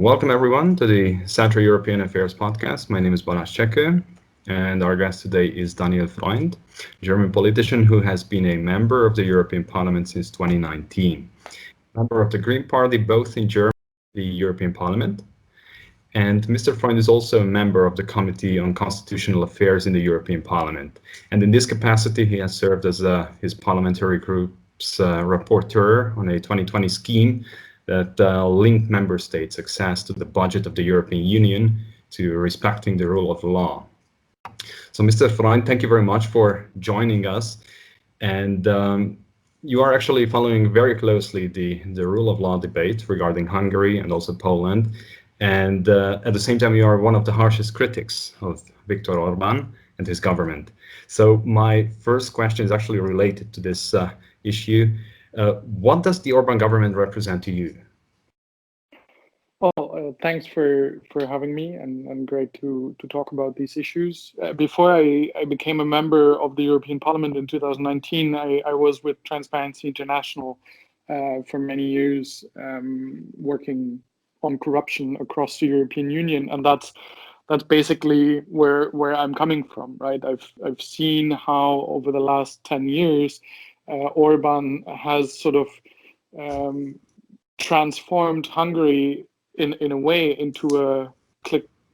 Welcome everyone to the Central European Affairs podcast. My name is Balázs Csekő, and our guest today is Daniel Freund, German politician who has been a member of the European Parliament since 2019. Member of the Green Party, both in Germany and the European Parliament. And Mr. Freund is also a member of the Committee on Constitutional Affairs in the European Parliament. And in this capacity, he has served as his parliamentary group's rapporteur on a 2020 scheme that linked member states' access to the budget of the European Union to respecting the rule of law. So, Mr. Freund, thank you very much for joining us. And you are actually following very closely the rule of law debate regarding Hungary and also Poland. And at the same time, you are one of the harshest critics of Viktor Orbán and his government. So my first question is actually related to this issue. What does the Orbán government represent to you? Well, thanks for having me, and great to talk about these issues. Before I became a member of the European Parliament in 2019, I was with Transparency International for many years, working on corruption across the European Union, and that's basically where I'm coming from, right? I've seen how over the last 10 years, Orbán has sort of transformed Hungary in a way into a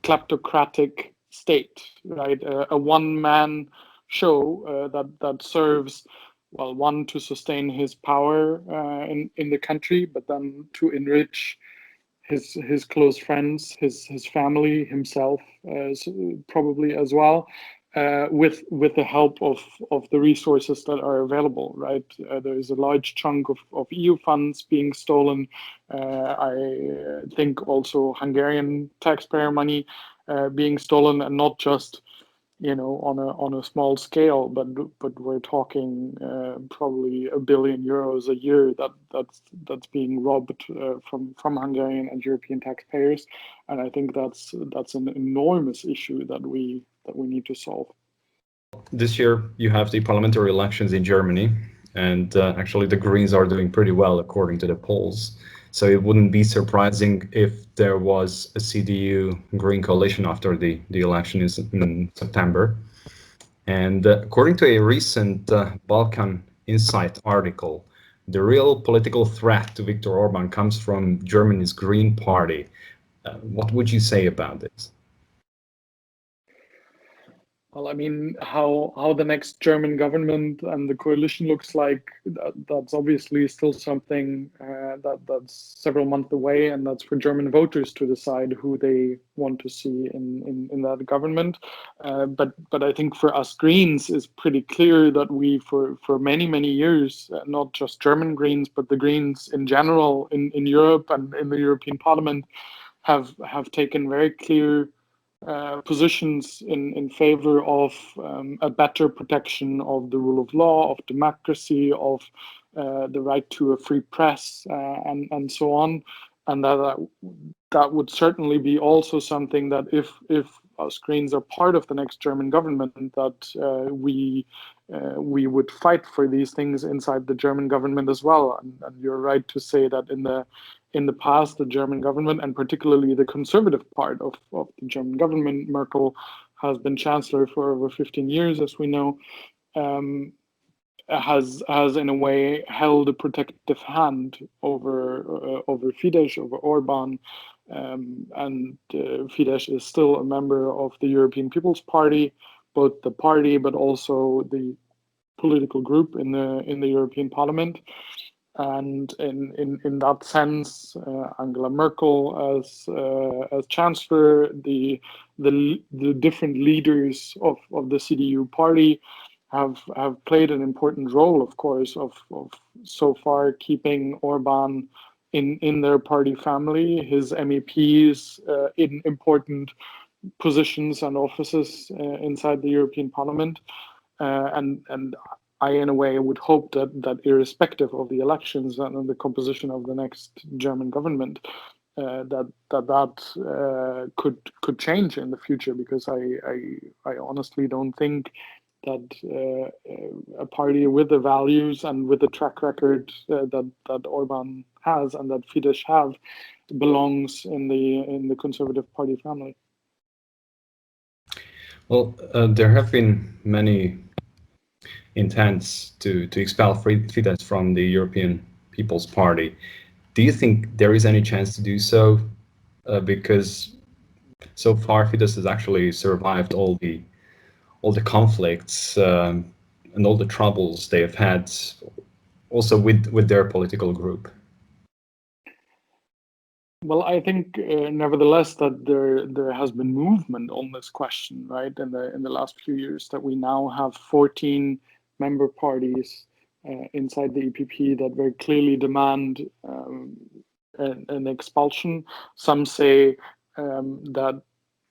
kleptocratic state, right? A one-man show that serves, well, one, to sustain his power in the country, but then to enrich his close friends, his family, himself, probably as well, with the help of the resources that are available, right? There is a large chunk of EU funds being stolen. I think also Hungarian taxpayer money being stolen, and not just, you know, on a small scale, but we're talking probably €1 billion a year that's being robbed from Hungarian and European taxpayers, and I think that's an enormous issue that we need to solve. This year you have the parliamentary elections in Germany, and actually the Greens are doing pretty well according to the polls. So it wouldn't be surprising if there was a CDU Green coalition after the election in September. And according to a recent Balkan Insight article, the real political threat to Viktor Orbán comes from Germany's Green Party. What would you say about this? Well, I mean, how the next German government and the coalition looks like, that's obviously still something that's several months away, and that's for German voters to decide who they want to see in that government. But I think for us Greens, it's pretty clear that we, for many years, not just German Greens, but the Greens in general in Europe and in the European Parliament, have taken very clear positions in favor of a better protection of the rule of law, of democracy, of the right to a free press, and so on. And that would certainly be also something that if us Greens are part of the next German government, that we would fight for these things inside the German government as well. And you're right to say that in the past, the German government, and particularly the conservative part of the German government, Merkel has been chancellor for over 15 years, as we know, has in a way held a protective hand over Fidesz, over Orbán, and Fidesz is still a member of the European People's Party, both the party but also the political group in the European Parliament. And in that sense, Angela Merkel as chancellor, the different leaders of the CDU party have played an important role, of course, of so far keeping Orbán in their party family, his MEPs in important positions and offices inside the European Parliament, and I, in a way, would hope that irrespective of the elections and the composition of the next German government, that could change in the future, because I honestly don't think that a party with the values and with the track record that Orbán has and that Fidesz have belongs in the Conservative Party family. Well, there have been many intents to expel Fidesz from the European People's Party. Do you think there is any chance to do so? Because so far Fidesz has actually survived all the conflicts and all the troubles they have had, also with their political group. Well, I think nevertheless that there has been movement on this question, right? In the last few years, that we now have 14 member parties inside the EPP that very clearly demand an expulsion. Some say that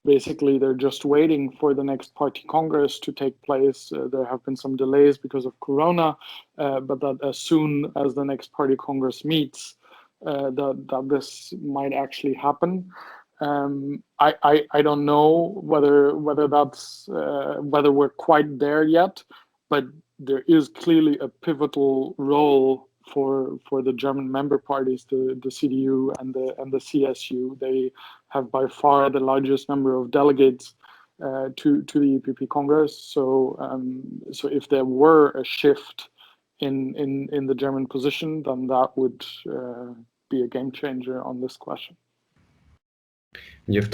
basically they're just waiting for the next party congress to take place. There have been some delays because of Corona, but that as soon as the next party congress meets, that this might actually happen. I don't know whether that's whether we're quite there yet, but there is clearly a pivotal role for the German member parties, the CDU and the CSU. They have by far the largest number of delegates to the EPP Congress. So if there were a shift in the German position, then that would be a game changer on this question. You've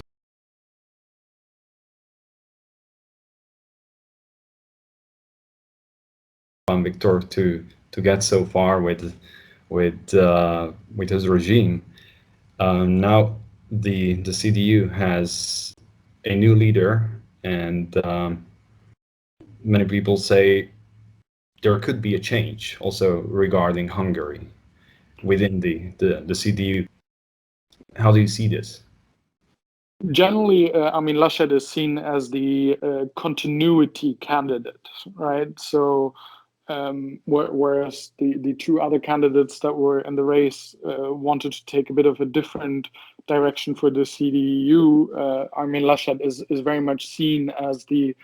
Victor to get so far with his regime. Now the CDU has a new leader, and many people say there could be a change also regarding Hungary within the CDU. How do you see this? Generally, Armin Laschet is seen as the continuity candidate, right? So whereas the two other candidates that were in the race wanted to take a bit of a different direction for the CDU, Armin Laschet is very much seen as the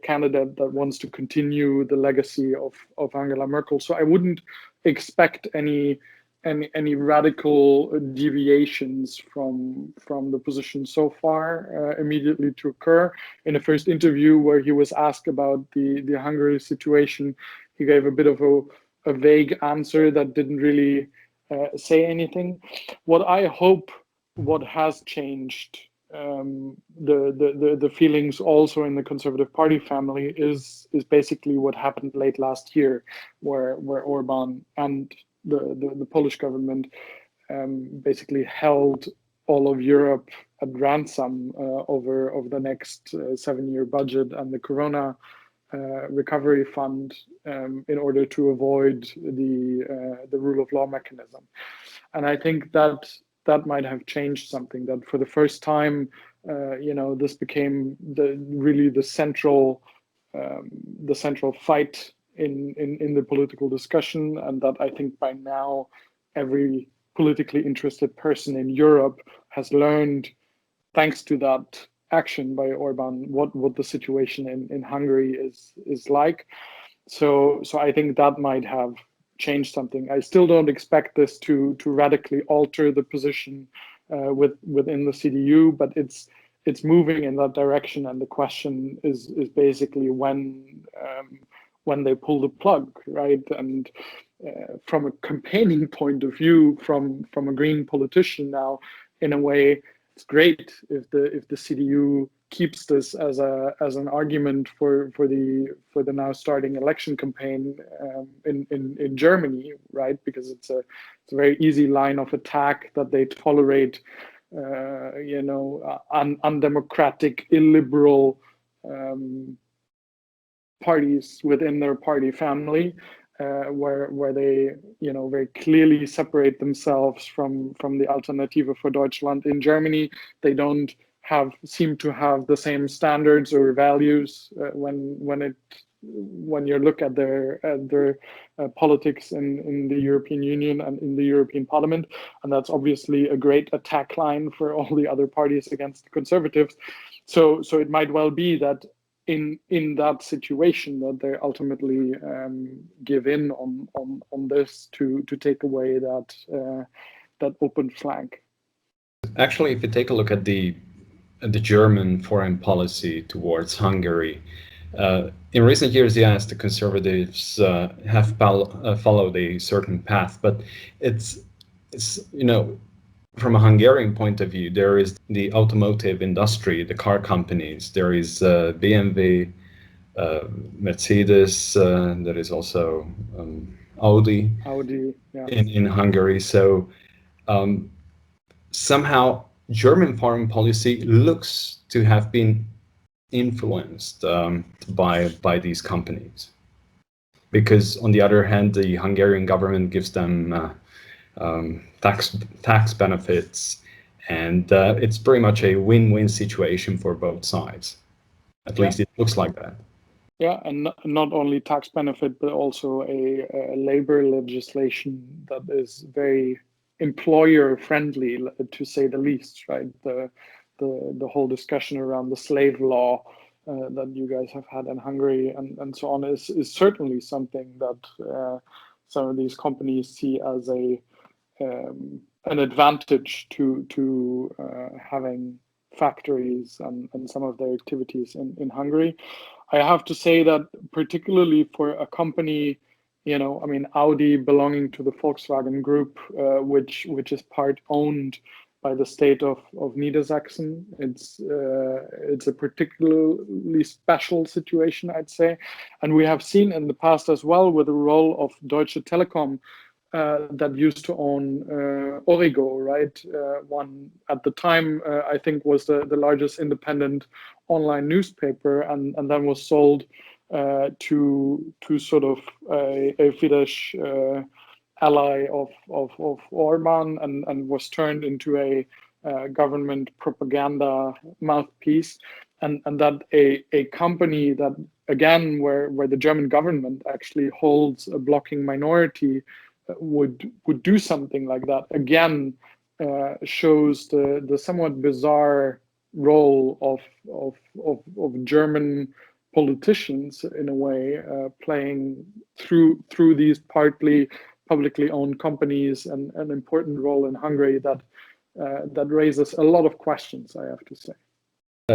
candidate that wants to continue the legacy of Angela Merkel. So I wouldn't expect any radical deviations from the position so far immediately to occur. In the first interview where he was asked about the Hungary situation, he gave a bit of a vague answer that didn't really say anything. What I hope, what has changed the feelings also in the Conservative Party family is basically what happened late last year, where Orbán and the Polish government basically held all of Europe at ransom over the next 7-year budget and the Corona recovery fund in order to avoid the rule of law mechanism. And I think that might have changed something, that for the first time, this became really the central fight in the political discussion, and that I think by now every politically interested person in Europe has learned, thanks to that action by Orbán, what the situation in Hungary is like. So I think that might have changed something. I still don't expect this to radically alter the position within the CDU, but it's moving in that direction, and the question is basically when they pull the plug, right? And from a campaigning point of view, from a Green politician now, in a way, it's great if the CDU keeps this as an argument for the now starting election campaign in Germany, right? Because it's a very easy line of attack that they tolerate, undemocratic, illiberal parties within their party family, where they very clearly separate themselves from the Alternative for Deutschland in Germany. They don't seem to have the same standards or values when you look at their politics in the European Union and in the European Parliament, and that's obviously a great attack line for all the other parties against the Conservatives. So it might well be that in that situation that they ultimately give in on this to take away open flank. Actually, if you take a look at the German foreign policy towards Hungary, in recent years, yes, the conservatives have followed a certain path, but it's from a Hungarian point of view, there is the automotive industry, the car companies. There is BMW, Mercedes. There is also Audi. Yeah. In Hungary. So somehow German foreign policy looks to have been influenced by these companies, because on the other hand, the Hungarian government gives them tax benefits, and it's pretty much a win-win situation for both sides. At least it looks like that. Yeah, and not only tax benefit, but also a labor legislation that is very employer-friendly, to say the least, right? The whole discussion around the slave law that you guys have had in Hungary and so on is certainly something that some of these companies see as an advantage to having factories and some of their activities in Hungary. I have to say that particularly for a company, Audi belonging to the Volkswagen Group, which is part owned by the state of Niedersachsen, it's a particularly special situation, I'd say. And we have seen in the past as well with the role of Deutsche Telekom, that used to own Origo, right? One at the time, I think, was the largest independent online newspaper, and then was sold to sort of a Fidesz ally of Orbán, and was turned into a government propaganda mouthpiece, and that a company that, again, where the German government actually holds a blocking minority would do something like that, again, shows the somewhat bizarre role of German politicians, in a way, playing through these partly publicly owned companies and an important role in Hungary that raises a lot of questions, I have to say.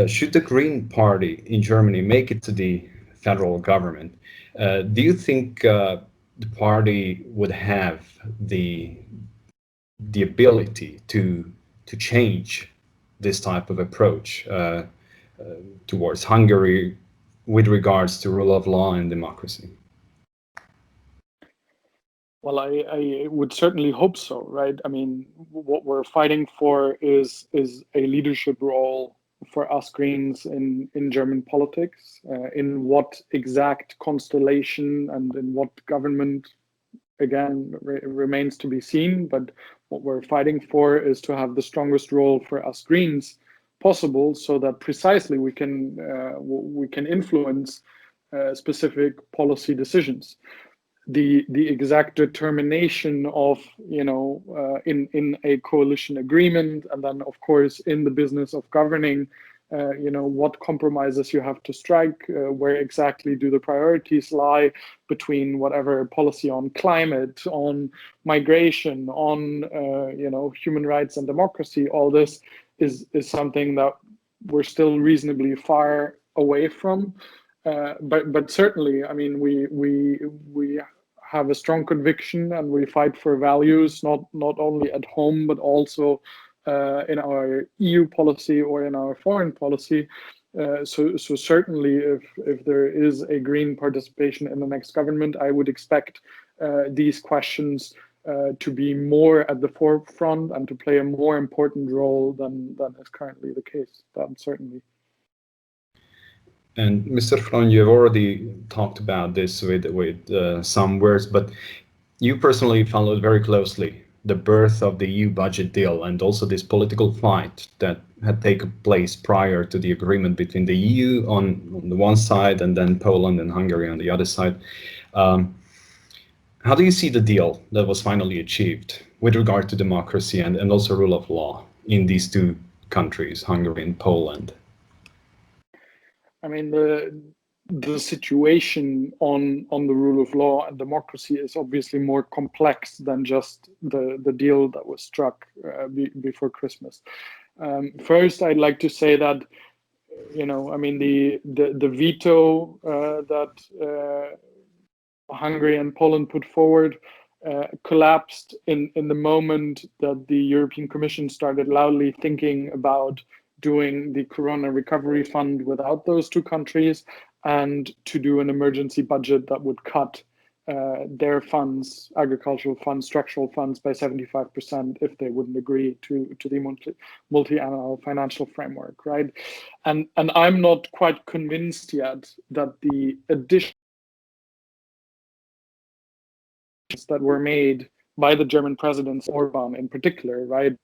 Should the Green Party in Germany make it to the federal government, do you think the party would have the ability to change this type of approach towards Hungary with regards to rule of law and democracy? Well, I would certainly hope so, right? I mean, what we're fighting for is a leadership role for us Greens in German politics. In what exact constellation and in what government, again, remains to be seen. But what we're fighting for is to have the strongest role for us Greens possible, so that precisely we can influence specific policy decisions. The exact determination of, in a coalition agreement, and then of course in the business of governing, what compromises you have to strike, where exactly do the priorities lie between whatever policy on climate, on migration, on human rights and democracy. All this is something that we're still reasonably far away from. But certainly, I mean, we have a strong conviction, and we fight for values not only at home but also in our EU policy or in our foreign policy. So certainly, if there is a Green participation in the next government, I would expect these questions to be more at the forefront and to play a more important role than is currently the case. That certainly. And Mr. Freund, you've already talked about this with some words, but you personally followed very closely the birth of the EU budget deal and also this political fight that had taken place prior to the agreement between the EU on the one side and then Poland and Hungary on the other side. How do you see the deal that was finally achieved with regard to democracy and also rule of law in these two countries, Hungary and Poland? I mean, the situation on the rule of law and democracy is obviously more complex than just the deal that was struck before Christmas. First, I'd like to say that, I mean, the veto that Hungary and Poland put forward collapsed in the moment that the European Commission started loudly thinking about doing the Corona Recovery Fund without those two countries, and to do an emergency budget that would cut their funds, agricultural funds, structural funds, by 75% if they wouldn't agree to the multi-annual financial framework, right? And I'm not quite convinced yet that the additions that were made by the German president, Orbán in particular, right,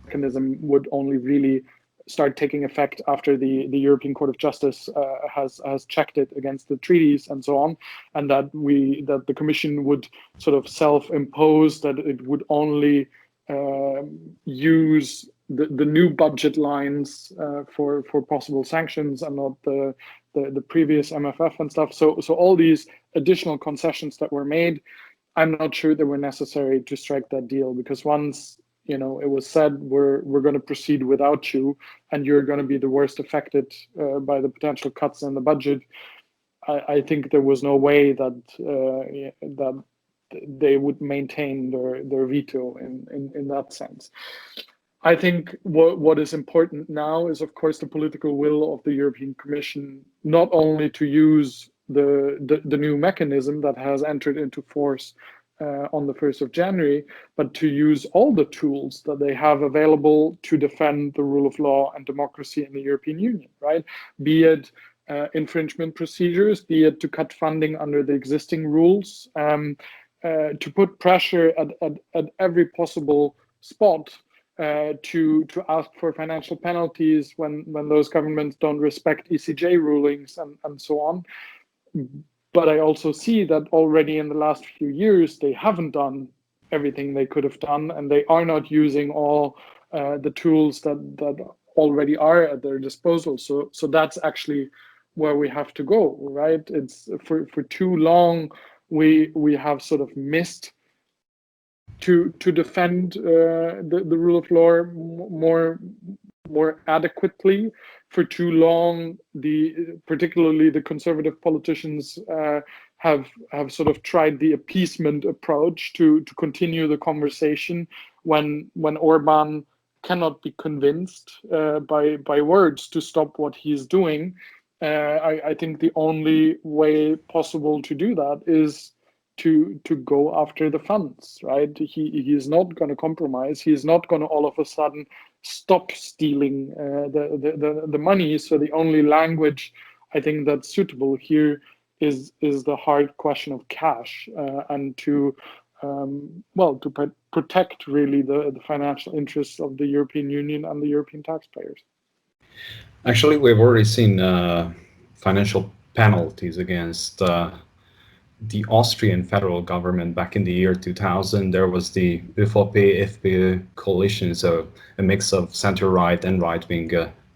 mechanism would only really start taking effect after the European Court of Justice has checked it against the treaties and so on, and that the Commission would sort of self-impose that it would only use the new budget lines for possible sanctions and not the previous MFF and stuff. So all these additional concessions that were made, I'm not sure they were necessary to strike that deal, because once it was said, we're going to proceed without you, and you're going to be the worst affected by the potential cuts in the budget, I think there was no way that that they would maintain their veto in that sense. I think what is important now is, of course, the political will of the European Commission, not only to use the new mechanism that has entered into force on the 1st of January, but to use all the tools that they have available to defend the rule of law and democracy in the European Union, right? Be it infringement procedures, be it to cut funding under the existing rules, to put pressure at every possible spot to ask for financial penalties when those governments don't respect ECJ rulings and so on. But I also see that already in the last few years, they haven't done everything they could have done, and they are not using all the tools that already are at their disposal. So that's actually where we have to go, right? It's for too long, we have sort of missed to defend the rule of law more adequately. For too long, particularly the conservative politicians have sort of tried the appeasement approach to continue the conversation when Orbán cannot be convinced by words to stop what he's doing. I think the only way possible to do that is to go after the funds, right? He is not going to compromise. He is not going to all of a sudden stop stealing the money. So the only language I think that's suitable here is the hard question of cash and to protect really the financial interests of the European Union and the European taxpayers. Actually, we've already seen financial penalties against the Austrian federal government back in the year 2000. There was the ÖVP-FPÖ coalition, so a mix of center-right and right-wing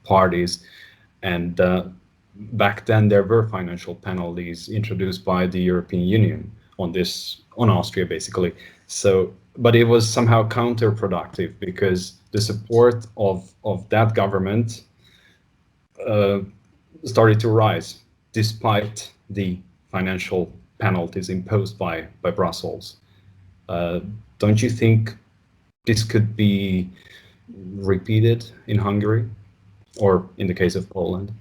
parties. And back then there were financial penalties introduced by the European Union on Austria, basically. So, but it was somehow counterproductive because the support of that government started to rise despite the financial penalties imposed by Brussels. Don't you think this could be repeated in Hungary or in the case of Poland?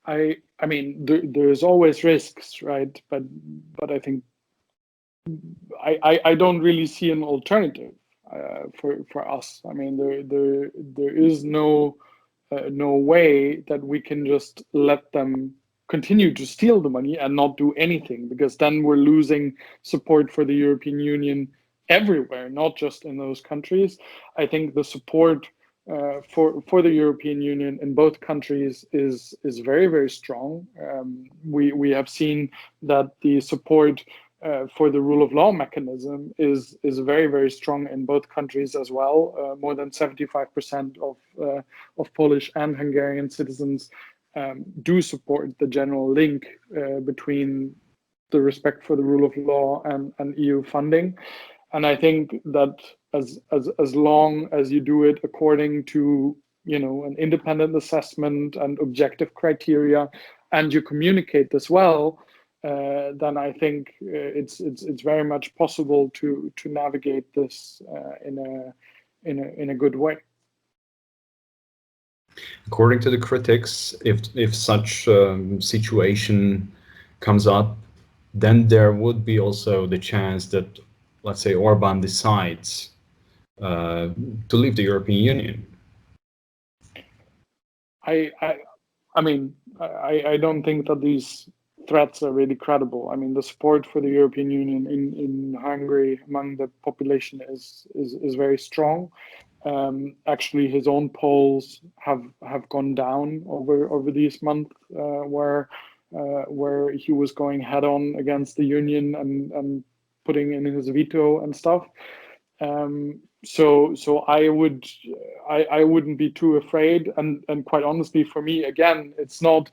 I mean, there's always risks, right? But I think I don't really see an alternative for us. I mean, there is no way that we can just let them continue to steal the money and not do anything, because then we're losing support for the European Union everywhere, not just in those countries. I think the support for the European Union in both countries is very, very strong. We have seen that the support for the rule of law mechanism is very, very strong in both countries as well. More than 75% of Polish and Hungarian citizens do support the general link between the respect for the rule of law and EU funding. And I think that as long as you do it according to an independent assessment and objective criteria, and you communicate this well, then I think it's very much possible to navigate this in a good way. According to the critics, if such situation comes up, then there would be also the chance that, let's say, Orbán decides to leave the European Union. I mean, I don't think that these threats are really credible. I mean, the support for the European Union in Hungary among the population is very strong. Actually, his own polls have gone down over these months, where he was going head on against the union and putting in his veto and stuff. So I wouldn't be too afraid, and quite honestly, for me, again, it's not,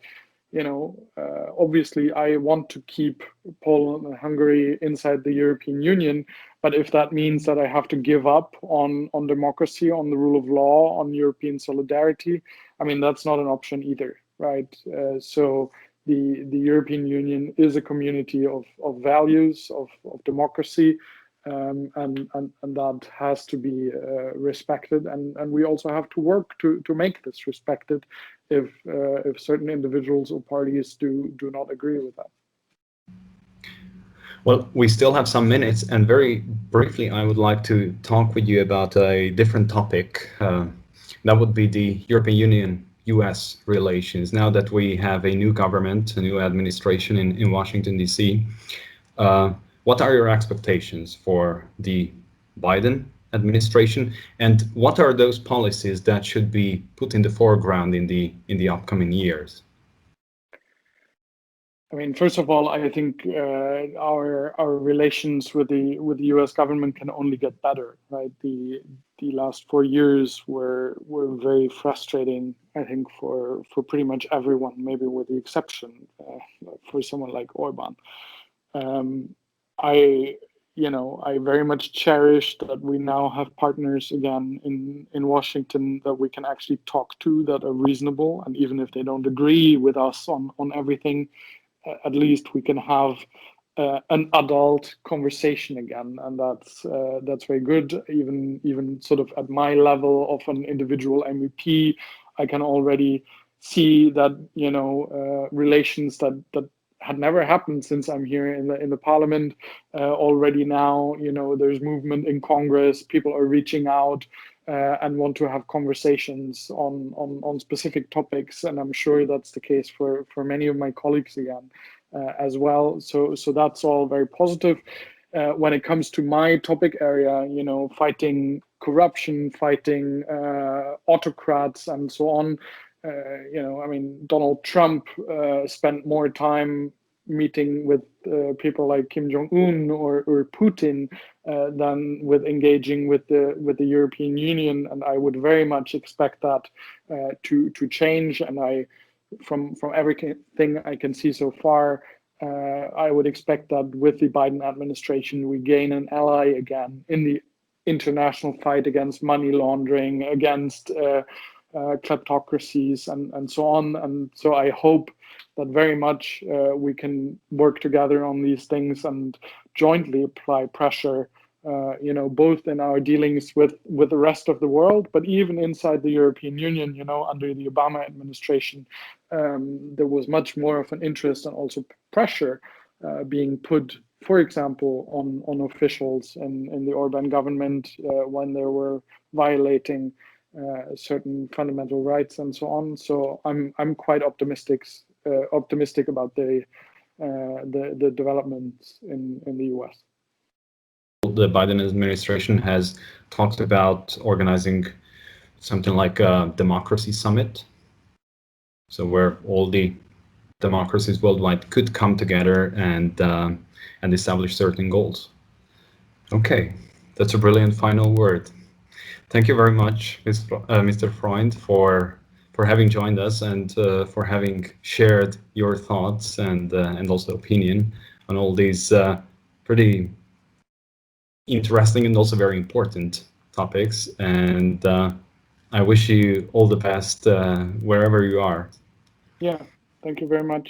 obviously I want to keep Poland and Hungary inside the European Union, but if that means that I have to give up on democracy, on the rule of law, on European solidarity, I mean, that's not an option either, right? So the European Union is a community of values, of democracy, and that has to be respected, and we also have to work to make this respected if certain individuals or parties do not agree with that. Well, we still have some minutes, and very briefly I would like to talk with you about a different topic. That would be the European Union-US relations. Now that we have a new government, a new administration in Washington, D.C., what are your expectations for the Biden administration, and what are those policies that should be put in the foreground in the upcoming years? I mean, first of all, I think our relations with the U.S. government can only get better, right? The last 4 years were very frustrating, I think, for pretty much everyone, maybe with the exception for someone like Orbán. I very much cherish that we now have partners again in Washington that we can actually talk to, that are reasonable, and even if they don't agree with us on everything, at least we can have an adult conversation again, and that's very good. Even sort of at my level of an individual MEP, I can already see that relations that had never happened since I'm here in the parliament. Already now, there's movement in Congress. People are reaching out and want to have conversations on specific topics, and I'm sure that's the case for many of my colleagues again as well. So that's all very positive. When it comes to my topic area, fighting corruption, fighting autocrats, and so on. I mean, Donald Trump spent more time meeting with people like Kim Jong-un or Putin than with engaging with the European Union, and I would very much expect that to change. And from everything I can see so far, I would expect that with the Biden administration, we gain an ally again in the international fight against money laundering, against kleptocracies, and so on. And so I hope that very much we can work together on these things and jointly apply pressure, both in our dealings with the rest of the world, but even inside the European Union. Under the Obama administration, there was much more of an interest and also pressure being put, for example, on officials in the Orbán government when they were violating certain fundamental rights and so on. So I'm quite optimistic about the developments in the US. The Biden administration has talked about organizing something like a democracy summit, so where all the democracies worldwide could come together and establish certain goals. Okay, that's a brilliant final word. Thank you very much, Mr. Freund, for having joined us and for having shared your thoughts and also opinion on all these pretty interesting and also very important topics. And I wish you all the best wherever you are. Yeah, thank you very much.